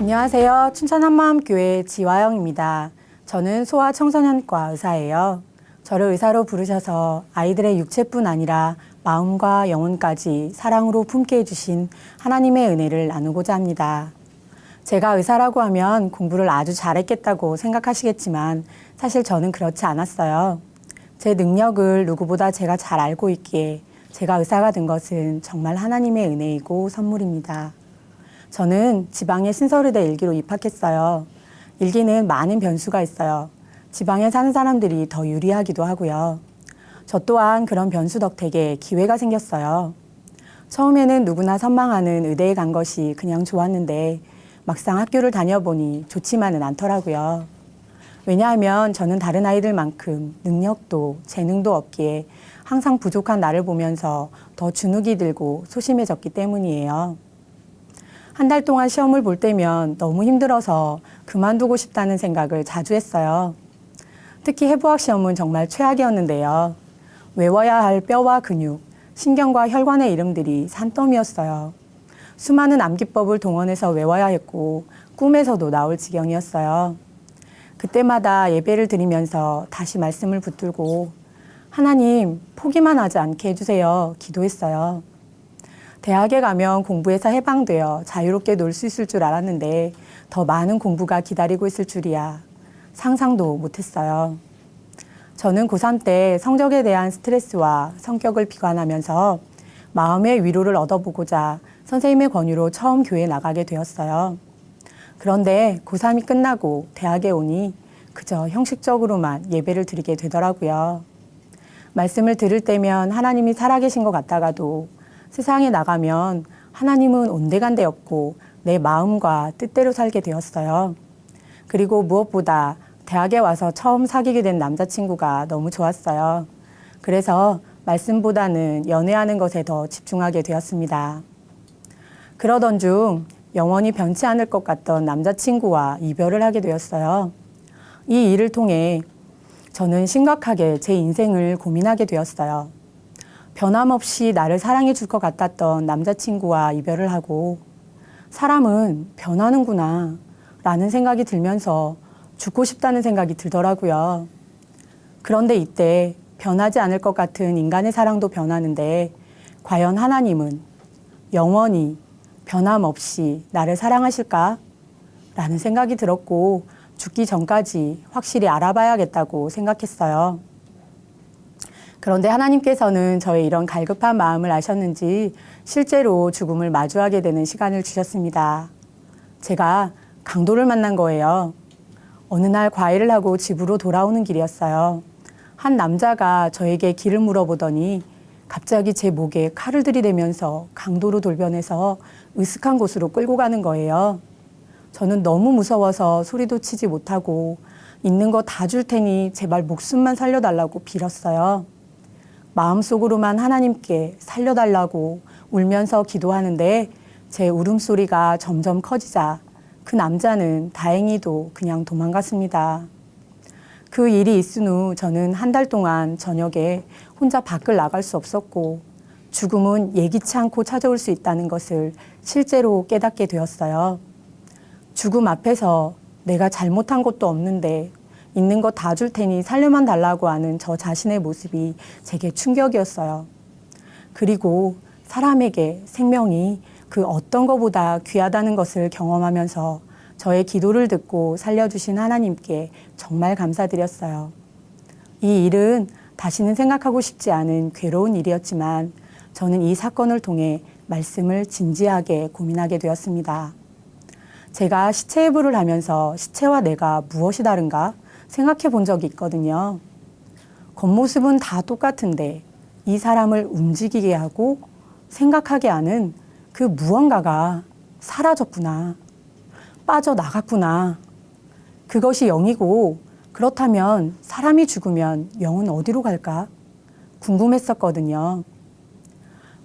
안녕하세요. 춘천 한마음교회 지화영입니다. 저는 소아청소년과 의사예요. 저를 의사로 부르셔서 아이들의 육체뿐 아니라 마음과 영혼까지 사랑으로 품게 해주신 하나님의 은혜를 나누고자 합니다. 제가 의사라고 하면 공부를 아주 잘했겠다고 생각하시겠지만 사실 저는 그렇지 않았어요. 제 능력을 누구보다 제가 잘 알고 있기에 제가 의사가 된 것은 정말 하나님의 은혜이고 선물입니다. 저는 지방의 신설의대 일기로 입학했어요. 일기는 많은 변수가 있어요. 지방에 사는 사람들이 더 유리하기도 하고요. 저 또한 그런 변수 덕택에 기회가 생겼어요. 처음에는 누구나 선망하는 의대에 간 것이 그냥 좋았는데 막상 학교를 다녀보니 좋지만은 않더라고요. 왜냐하면 저는 다른 아이들만큼 능력도 재능도 없기에 항상 부족한 나를 보면서 더 주눅이 들고 소심해졌기 때문이에요. 한 달 동안 시험을 볼 때면 너무 힘들어서 그만두고 싶다는 생각을 자주 했어요. 특히 해부학 시험은 정말 최악이었는데요. 외워야 할 뼈와 근육, 신경과 혈관의 이름들이 산더미였어요. 수많은 암기법을 동원해서 외워야 했고 꿈에서도 나올 지경이었어요. 그때마다 예배를 드리면서 다시 말씀을 붙들고 하나님 포기만 하지 않게 해주세요 기도했어요. 대학에 가면 공부에서 해방되어 자유롭게 놀 수 있을 줄 알았는데 더 많은 공부가 기다리고 있을 줄이야 상상도 못했어요. 저는 고3 때 성적에 대한 스트레스와 성격을 비관하면서 마음의 위로를 얻어보고자 선생님의 권유로 처음 교회에 나가게 되었어요. 그런데 고3이 끝나고 대학에 오니 그저 형식적으로만 예배를 드리게 되더라고요. 말씀을 들을 때면 하나님이 살아계신 것 같다가도 세상에 나가면 하나님은 온데간데 없고 내 마음과 뜻대로 살게 되었어요. 그리고 무엇보다 대학에 와서 처음 사귀게 된 남자친구가 너무 좋았어요. 그래서 말씀보다는 연애하는 것에 더 집중하게 되었습니다. 그러던 중 영원히 변치 않을 것 같던 남자친구와 이별을 하게 되었어요. 이 일을 통해 저는 심각하게 제 인생을 고민하게 되었어요. 변함없이 나를 사랑해 줄 것 같았던 남자친구와 이별을 하고 사람은 변하는구나 라는 생각이 들면서 죽고 싶다는 생각이 들더라고요. 그런데 이때 변하지 않을 것 같은 인간의 사랑도 변하는데 과연 하나님은 영원히 변함없이 나를 사랑하실까? 라는 생각이 들었고 죽기 전까지 확실히 알아봐야겠다고 생각했어요. 그런데 하나님께서는 저의 이런 갈급한 마음을 아셨는지 실제로 죽음을 마주하게 되는 시간을 주셨습니다. 제가 강도를 만난 거예요. 어느 날 과외를 하고 집으로 돌아오는 길이었어요. 한 남자가 저에게 길을 물어보더니 갑자기 제 목에 칼을 들이대면서 강도로 돌변해서 으슥한 곳으로 끌고 가는 거예요. 저는 너무 무서워서 소리도 치지 못하고 있는 거 다 줄 테니 제발 목숨만 살려달라고 빌었어요. 마음속으로만 하나님께 살려달라고 울면서 기도하는데 제 울음소리가 점점 커지자 그 남자는 다행히도 그냥 도망갔습니다. 그 일이 있은 후 저는 한 달 동안 저녁에 혼자 밖을 나갈 수 없었고 죽음은 예기치 않고 찾아올 수 있다는 것을 실제로 깨닫게 되었어요. 죽음 앞에서 내가 잘못한 것도 없는데 있는 거 다 줄 테니 살려만 달라고 하는 저 자신의 모습이 제게 충격이었어요. 그리고 사람에게 생명이 그 어떤 것보다 귀하다는 것을 경험하면서 저의 기도를 듣고 살려주신 하나님께 정말 감사드렸어요. 이 일은 다시는 생각하고 싶지 않은 괴로운 일이었지만 저는 이 사건을 통해 말씀을 진지하게 고민하게 되었습니다. 제가 시체 해부를 하면서 시체와 내가 무엇이 다른가 생각해 본 적이 있거든요. 겉모습은 다 똑같은데 이 사람을 움직이게 하고 생각하게 하는 그 무언가가 사라졌구나. 빠져나갔구나. 그것이 영이고 그렇다면 사람이 죽으면 영은 어디로 갈까? 궁금했었거든요.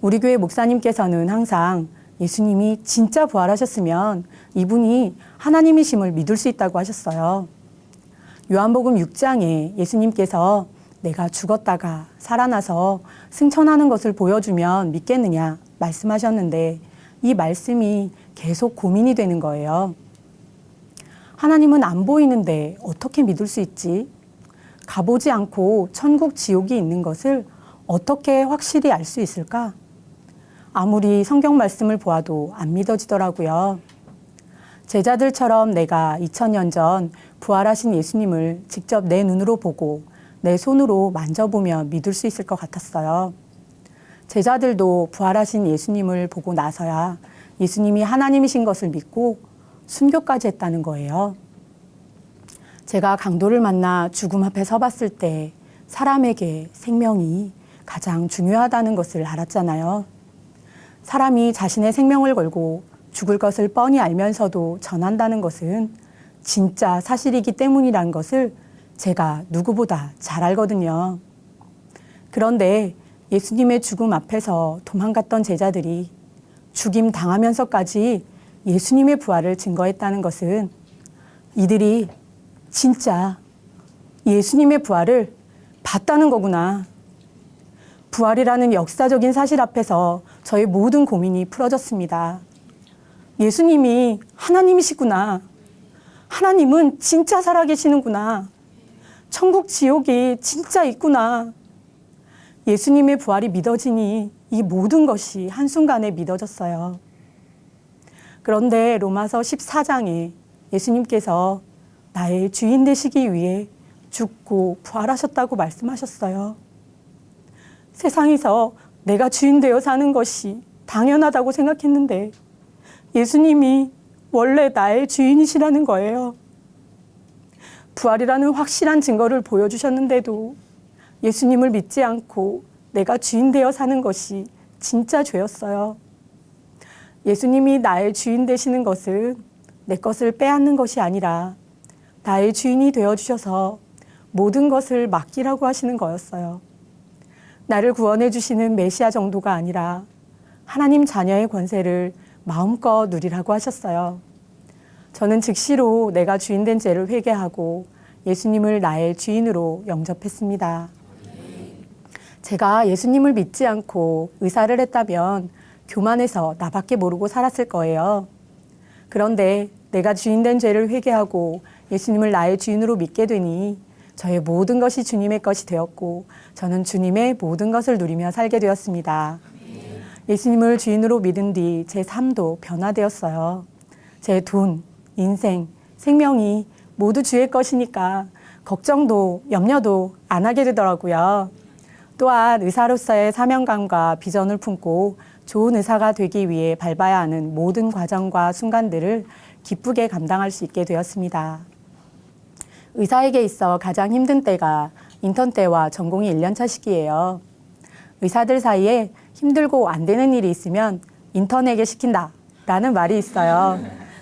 우리 교회 목사님께서는 항상 예수님이 진짜 부활하셨으면 이분이 하나님이심을 믿을 수 있다고 하셨어요. 요한복음 6장에 예수님께서 내가 죽었다가 살아나서 승천하는 것을 보여주면 믿겠느냐 말씀하셨는데 이 말씀이 계속 고민이 되는 거예요. 하나님은 안 보이는데 어떻게 믿을 수 있지? 가보지 않고 천국, 지옥이 있는 것을 어떻게 확실히 알 수 있을까? 아무리 성경 말씀을 보아도 안 믿어지더라고요. 제자들처럼 내가 2000년 전 부활하신 예수님을 직접 내 눈으로 보고 내 손으로 만져보며 믿을 수 있을 것 같았어요. 제자들도 부활하신 예수님을 보고 나서야 예수님이 하나님이신 것을 믿고 순교까지 했다는 거예요. 제가 강도를 만나 죽음 앞에 서봤을 때 사람에게 생명이 가장 중요하다는 것을 알았잖아요. 사람이 자신의 생명을 걸고 죽을 것을 뻔히 알면서도 전한다는 것은 진짜 사실이기 때문이라는 것을 제가 누구보다 잘 알거든요. 그런데 예수님의 죽음 앞에서 도망갔던 제자들이 죽임 당하면서까지 예수님의 부활을 증거했다는 것은 이들이 진짜 예수님의 부활을 봤다는 거구나. 부활이라는 역사적인 사실 앞에서 저의 모든 고민이 풀어졌습니다. 예수님이 하나님이시구나. 하나님은 진짜 살아계시는구나. 천국, 지옥이 진짜 있구나. 예수님의 부활이 믿어지니 이 모든 것이 한순간에 믿어졌어요. 그런데 로마서 14장에 예수님께서 나의 주인 되시기 위해 죽고 부활하셨다고 말씀하셨어요. 세상에서 내가 주인 되어 사는 것이 당연하다고 생각했는데 예수님이 원래 나의 주인이시라는 거예요. 부활이라는 확실한 증거를 보여주셨는데도 예수님을 믿지 않고 내가 주인 되어 사는 것이 진짜 죄였어요. 예수님이 나의 주인 되시는 것은 내 것을 빼앗는 것이 아니라 나의 주인이 되어주셔서 모든 것을 맡기라고 하시는 거였어요. 나를 구원해 주시는 메시아 정도가 아니라 하나님 자녀의 권세를 마음껏 누리라고 하셨어요. 저는 즉시로 내가 주인된 죄를 회개하고 예수님을 나의 주인으로 영접했습니다. 제가 예수님을 믿지 않고 의사를 했다면 교만해서 나밖에 모르고 살았을 거예요. 그런데 내가 주인된 죄를 회개하고 예수님을 나의 주인으로 믿게 되니 저의 모든 것이 주님의 것이 되었고 저는 주님의 모든 것을 누리며 살게 되었습니다. 예수님을 주인으로 믿은 뒤 제 삶도 변화되었어요. 제 돈, 인생, 생명이 모두 주의 것이니까 걱정도 염려도 안 하게 되더라고요. 또한 의사로서의 사명감과 비전을 품고 좋은 의사가 되기 위해 밟아야 하는 모든 과정과 순간들을 기쁘게 감당할 수 있게 되었습니다. 의사에게 있어 가장 힘든 때가 인턴 때와 전공이 1년차 시기예요. 의사들 사이에 힘들고 안 되는 일이 있으면 인턴에게 시킨다 라는 말이 있어요.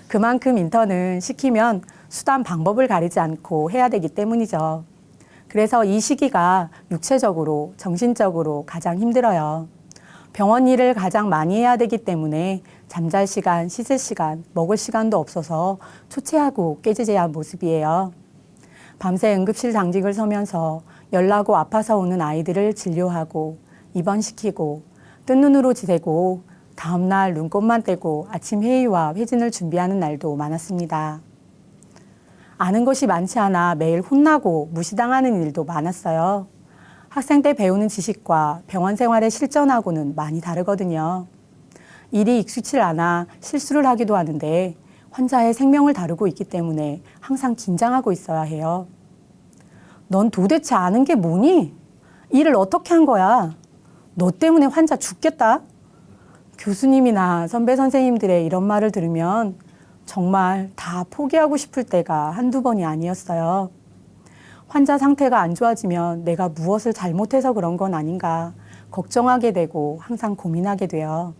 그만큼 인턴은 시키면 수단 방법을 가리지 않고 해야 되기 때문이죠. 그래서 이 시기가 육체적으로, 정신적으로 가장 힘들어요. 병원 일을 가장 많이 해야 되기 때문에 잠잘 시간, 씻을 시간, 먹을 시간도 없어서 초췌하고 깨지제한 모습이에요. 밤새 응급실 당직을 서면서 열나고 아파서 오는 아이들을 진료하고 입원시키고 뜬 눈으로 지새고 다음날 눈곱만 떼고 아침 회의와 회진을 준비하는 날도 많았습니다. 아는 것이 많지 않아 매일 혼나고 무시당하는 일도 많았어요. 학생 때 배우는 지식과 병원 생활에 실전하고는 많이 다르거든요. 일이 익숙치 않아 실수를 하기도 하는데 환자의 생명을 다루고 있기 때문에 항상 긴장하고 있어야 해요. 넌 도대체 아는 게 뭐니? 일을 어떻게 한 거야? 너 때문에 환자 죽겠다? 교수님이나 선배 선생님들의 이런 말을 들으면 정말 다 포기하고 싶을 때가 한두 번이 아니었어요. 환자 상태가 안 좋아지면 내가 무엇을 잘못해서 그런 건 아닌가 걱정하게 되고 항상 고민하게 돼요.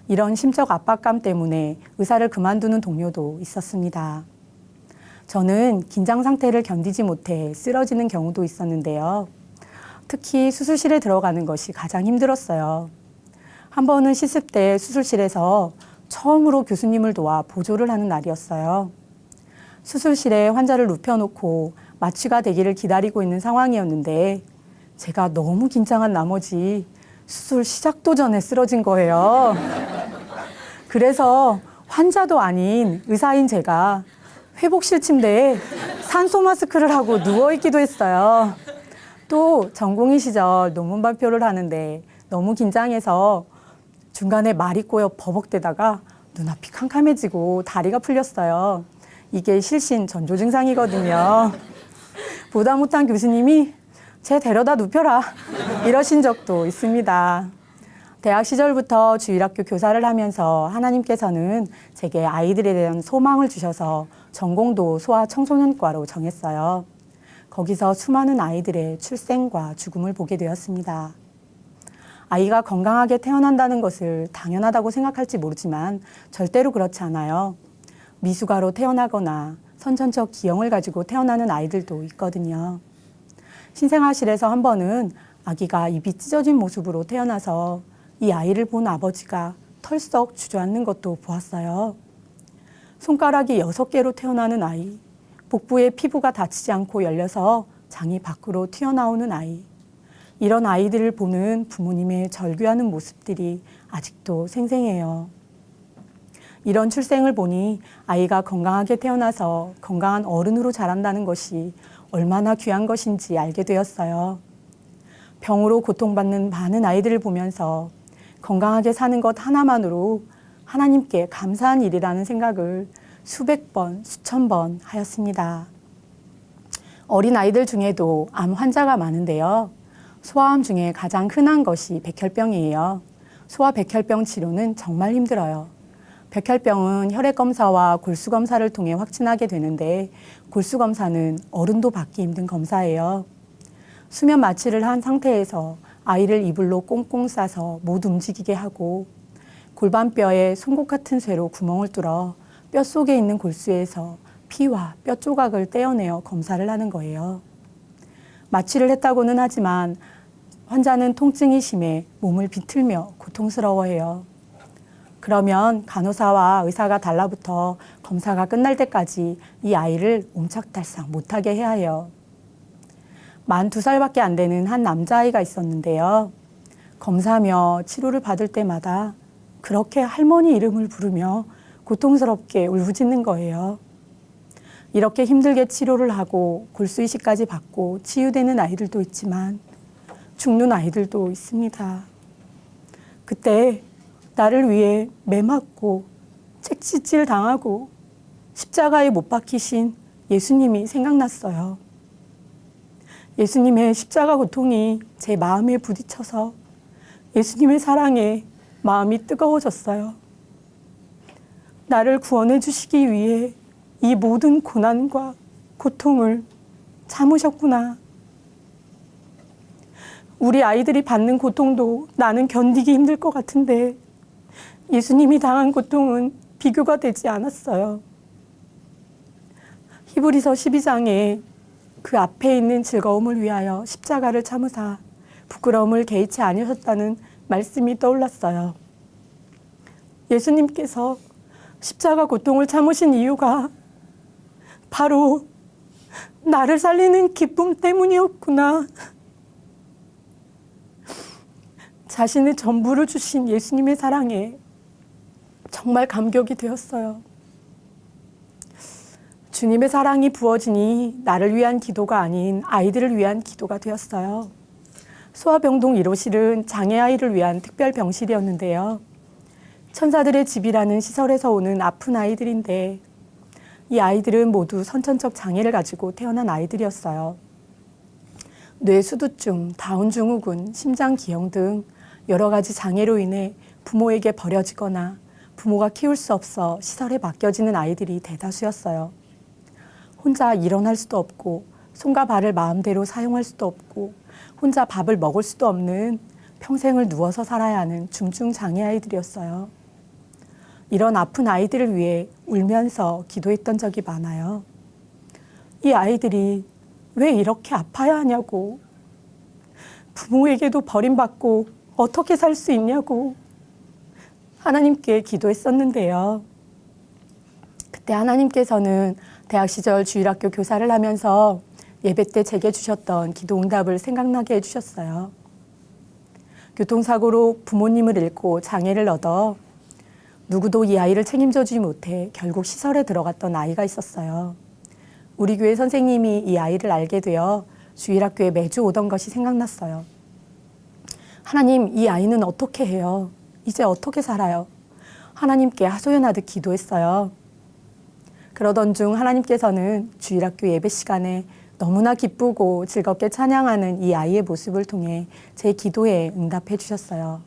이런 심적 압박감 때문에 의사를 그만두는 동료도 있었습니다. 저는 긴장 상태를 견디지 못해 쓰러지는 경우도 있었는데요. 특히 수술실에 들어가는 것이 가장 힘들었어요. 한 번은 시습 때 수술실에서 처음으로 교수님을 도와 보조를 하는 날이었어요. 수술실에 환자를 눕혀놓고 마취가 되기를 기다리고 있는 상황이었는데 제가 너무 긴장한 나머지 수술 시작도 전에 쓰러진 거예요. 그래서 환자도 아닌 의사인 제가 회복실 침대에 산소 마스크를 하고 누워있기도 했어요. 또 전공의 시절 논문 발표를 하는데 너무 긴장해서 중간에 말이 꼬여 버벅대다가 눈앞이 캄캄해지고 다리가 풀렸어요. 이게 실신 전조 증상이거든요. 보다 못한 교수님이 쟤 데려다 눕혀라 이러신 적도 있습니다. 대학 시절부터 주일학교 교사를 하면서 하나님께서는 제게 아이들에 대한 소망을 주셔서 전공도 소아청소년과로 정했어요. 거기서 수많은 아이들의 출생과 죽음을 보게 되었습니다. 아이가 건강하게 태어난다는 것을 당연하다고 생각할지 모르지만 절대로 그렇지 않아요. 미숙아로 태어나거나 선천적 기형을 가지고 태어나는 아이들도 있거든요. 신생아실에서 한 번은 아기가 입이 찢어진 모습으로 태어나서 이 아이를 본 아버지가 털썩 주저앉는 것도 보았어요. 손가락이 6개로 태어나는 아이, 복부의 피부가 닿지 않고 열려서 장이 밖으로 튀어나오는 아이, 이런 아이들을 보는 부모님의 절규하는 모습들이 아직도 생생해요. 이런 출생을 보니 아이가 건강하게 태어나서 건강한 어른으로 자란다는 것이 얼마나 귀한 것인지 알게 되었어요. 병으로 고통받는 많은 아이들을 보면서 건강하게 사는 것 하나만으로 하나님께 감사한 일이라는 생각을 수백 번, 수천 번 하였습니다. 어린 아이들 중에도 암 환자가 많은데요. 소아암 중에 가장 흔한 것이 백혈병이에요. 소아 백혈병 치료는 정말 힘들어요. 백혈병은 혈액검사와 골수검사를 통해 확진하게 되는데 골수검사는 어른도 받기 힘든 검사예요. 수면 마취를 한 상태에서 아이를 이불로 꽁꽁 싸서 못 움직이게 하고 골반뼈에 송곳 같은 쇠로 구멍을 뚫어 뼛속에 있는 골수에서 피와 뼈 조각을 떼어내어 검사를 하는 거예요. 마취를 했다고는 하지만 환자는 통증이 심해 몸을 비틀며 고통스러워해요. 그러면 간호사와 의사가 달라붙어 검사가 끝날 때까지 이 아이를 옴짝달싹 못하게 해야 해요. 만 2살밖에 안 되는 한 남자아이가 있었는데요. 검사며 치료를 받을 때마다 그렇게 할머니 이름을 부르며 고통스럽게 울부짖는 거예요. 이렇게 힘들게 치료를 하고 골수이식까지 받고 치유되는 아이들도 있지만 죽는 아이들도 있습니다. 그때 나를 위해 매 맞고 책짓질 당하고 십자가에 못 박히신 예수님이 생각났어요. 예수님의 십자가 고통이 제 마음에 부딪혀서 예수님의 사랑에 마음이 뜨거워졌어요. 나를 구원해 주시기 위해 이 모든 고난과 고통을 참으셨구나. 우리 아이들이 받는 고통도 나는 견디기 힘들 것 같은데 예수님이 당한 고통은 비교가 되지 않았어요. 히브리서 12장에 그 앞에 있는 즐거움을 위하여 십자가를 참으사 부끄러움을 개의치 아니하셨다는 말씀이 떠올랐어요. 예수님께서 십자가 고통을 참으신 이유가 바로 나를 살리는 기쁨 때문이었구나. 자신의 전부를 주신 예수님의 사랑에 정말 감격이 되었어요. 주님의 사랑이 부어지니 나를 위한 기도가 아닌 아이들을 위한 기도가 되었어요. 소아병동 1호실은 장애아이를 위한 특별 병실이었는데요. 천사들의 집이라는 시설에서 오는 아픈 아이들인데 이 아이들은 모두 선천적 장애를 가지고 태어난 아이들이었어요. 뇌수두증, 다운증후군, 심장기형 등 여러 가지 장애로 인해 부모에게 버려지거나 부모가 키울 수 없어 시설에 맡겨지는 아이들이 대다수였어요. 혼자 일어날 수도 없고 손과 발을 마음대로 사용할 수도 없고 혼자 밥을 먹을 수도 없는 평생을 누워서 살아야 하는 중증 장애 아이들이었어요. 이런 아픈 아이들을 위해 울면서 기도했던 적이 많아요. 이 아이들이 왜 이렇게 아파야 하냐고, 부모에게도 버림받고 어떻게 살 수 있냐고 하나님께 기도했었는데요. 그때 하나님께서는 대학 시절 주일학교 교사를 하면서 예배 때 제게 주셨던 기도 응답을 생각나게 해주셨어요. 교통사고로 부모님을 잃고 장애를 얻어 누구도 이 아이를 책임져주지 못해 결국 시설에 들어갔던 아이가 있었어요. 우리 교회 선생님이 이 아이를 알게 되어 주일학교에 매주 오던 것이 생각났어요. 하나님, 이 아이는 어떻게 해요? 이제 어떻게 살아요? 하나님께 하소연하듯 기도했어요. 그러던 중 하나님께서는 주일학교 예배 시간에 너무나 기쁘고 즐겁게 찬양하는 이 아이의 모습을 통해 제 기도에 응답해 주셨어요.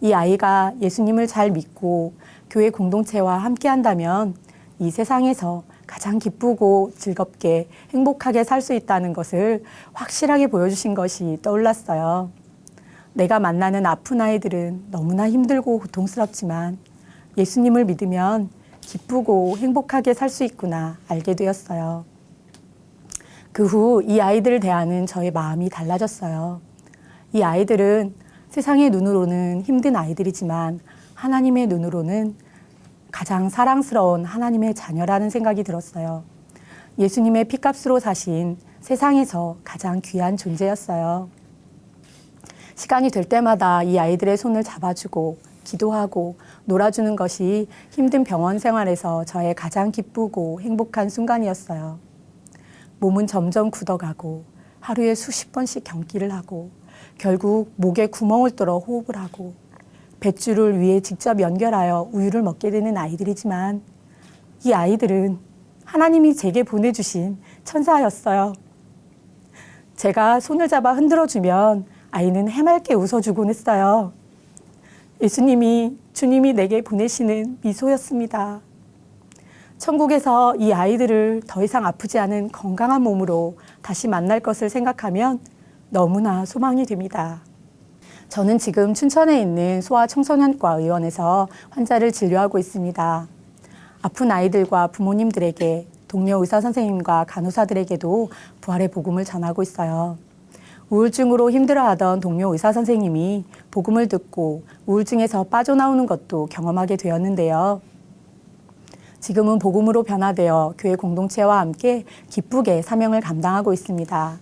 이 아이가 예수님을 잘 믿고 교회 공동체와 함께 한다면 이 세상에서 가장 기쁘고 즐겁게 행복하게 살 수 있다는 것을 확실하게 보여주신 것이 떠올랐어요. 내가 만나는 아픈 아이들은 너무나 힘들고 고통스럽지만 예수님을 믿으면 기쁘고 행복하게 살 수 있구나 알게 되었어요. 그 후 이 아이들을 대하는 저의 마음이 달라졌어요. 이 아이들은 세상의 눈으로는 힘든 아이들이지만 하나님의 눈으로는 가장 사랑스러운 하나님의 자녀라는 생각이 들었어요. 예수님의 피값으로 사신 세상에서 가장 귀한 존재였어요. 시간이 될 때마다 이 아이들의 손을 잡아주고 기도하고 놀아주는 것이 힘든 병원 생활에서 저의 가장 기쁘고 행복한 순간이었어요. 몸은 점점 굳어가고 하루에 수십 번씩 경기를 하고 결국 목에 구멍을 뚫어 호흡을 하고 뱃줄을 위에 직접 연결하여 우유를 먹게 되는 아이들이지만 이 아이들은 하나님이 제게 보내주신 천사였어요. 제가 손을 잡아 흔들어주면 아이는 해맑게 웃어주곤 했어요. 주님이 내게 보내시는 미소였습니다. 천국에서 이 아이들을 더 이상 아프지 않은 건강한 몸으로 다시 만날 것을 생각하면 너무나 소망이 됩니다. 저는 지금 춘천에 있는 소아청소년과 의원에서 환자를 진료하고 있습니다. 아픈 아이들과 부모님들에게 동료 의사 선생님과 간호사들에게도 부활의 복음을 전하고 있어요. 우울증으로 힘들어하던 동료 의사 선생님이 복음을 듣고 우울증에서 빠져나오는 것도 경험하게 되었는데요. 지금은 복음으로 변화되어 교회 공동체와 함께 기쁘게 사명을 감당하고 있습니다.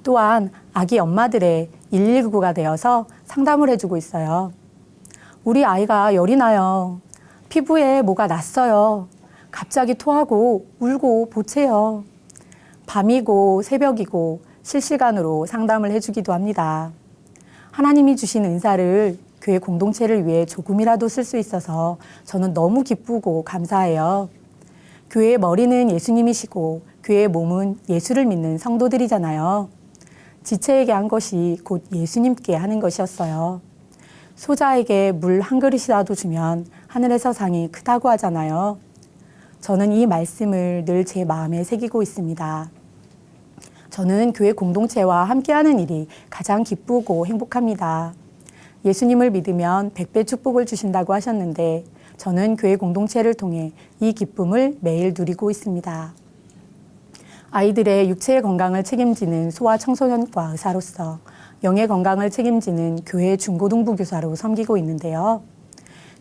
또한 아기 엄마들의 119가 되어서 상담을 해주고 있어요. 우리 아이가 열이 나요. 피부에 뭐가 났어요. 갑자기 토하고 울고 보채요. 밤이고 새벽이고 실시간으로 상담을 해주기도 합니다. 하나님이 주신 은사를 교회 공동체를 위해 조금이라도 쓸 수 있어서 저는 너무 기쁘고 감사해요. 교회의 머리는 예수님이시고 교회의 몸은 예수를 믿는 성도들이잖아요. 지체에게 한 것이 곧 예수님께 하는 것이었어요. 소자에게 물 한 그릇이라도 주면 하늘에서 상이 크다고 하잖아요. 저는 이 말씀을 늘 제 마음에 새기고 있습니다. 저는 교회 공동체와 함께하는 일이 가장 기쁘고 행복합니다. 예수님을 믿으면 100배 축복을 주신다고 하셨는데 저는 교회 공동체를 통해 이 기쁨을 매일 누리고 있습니다. 아이들의 육체의 건강을 책임지는 소아청소년과 의사로서 영의 건강을 책임지는 교회 중고등부 교사로 섬기고 있는데요.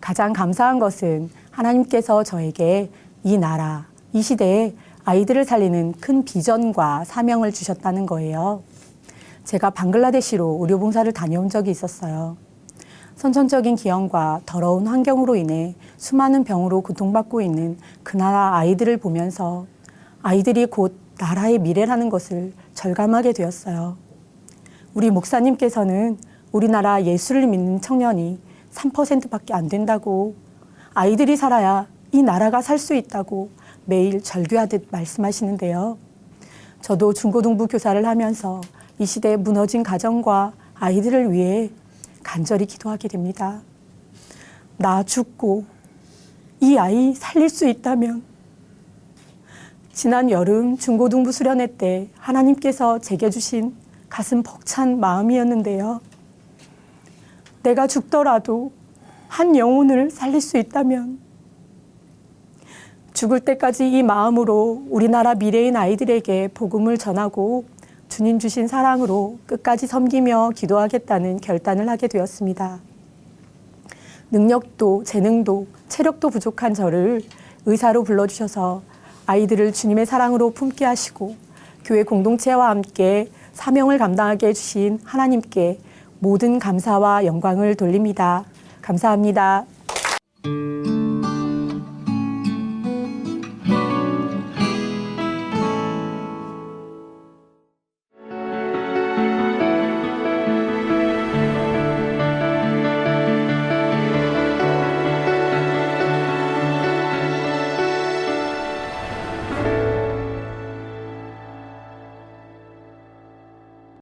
가장 감사한 것은 하나님께서 저에게 이 나라, 이 시대에 아이들을 살리는 큰 비전과 사명을 주셨다는 거예요. 제가 방글라데시로 의료봉사를 다녀온 적이 있었어요. 선천적인 기형과 더러운 환경으로 인해 수많은 병으로 고통받고 있는 그 나라 아이들을 보면서 아이들이 곧 나라의 미래라는 것을 절감하게 되었어요. 우리 목사님께서는 우리나라 예수를 믿는 청년이 3%밖에 안 된다고, 아이들이 살아야 이 나라가 살 수 있다고 매일 절규하듯 말씀하시는데요. 저도 중고등부 교사를 하면서 이 시대의 무너진 가정과 아이들을 위해 간절히 기도하게 됩니다. 나 죽고 이 아이 살릴 수 있다면. 지난 여름 중고등부 수련회 때 하나님께서 제게 주신 가슴 벅찬 마음이었는데요. 내가 죽더라도 한 영혼을 살릴 수 있다면 죽을 때까지 이 마음으로 우리나라 미래인 아이들에게 복음을 전하고 주님 주신 사랑으로 끝까지 섬기며 기도하겠다는 결단을 하게 되었습니다. 능력도 재능도 체력도 부족한 저를 의사로 불러주셔서 아이들을 주님의 사랑으로 품게 하시고 교회 공동체와 함께 사명을 감당하게 해주신 하나님께 모든 감사와 영광을 돌립니다. 감사합니다.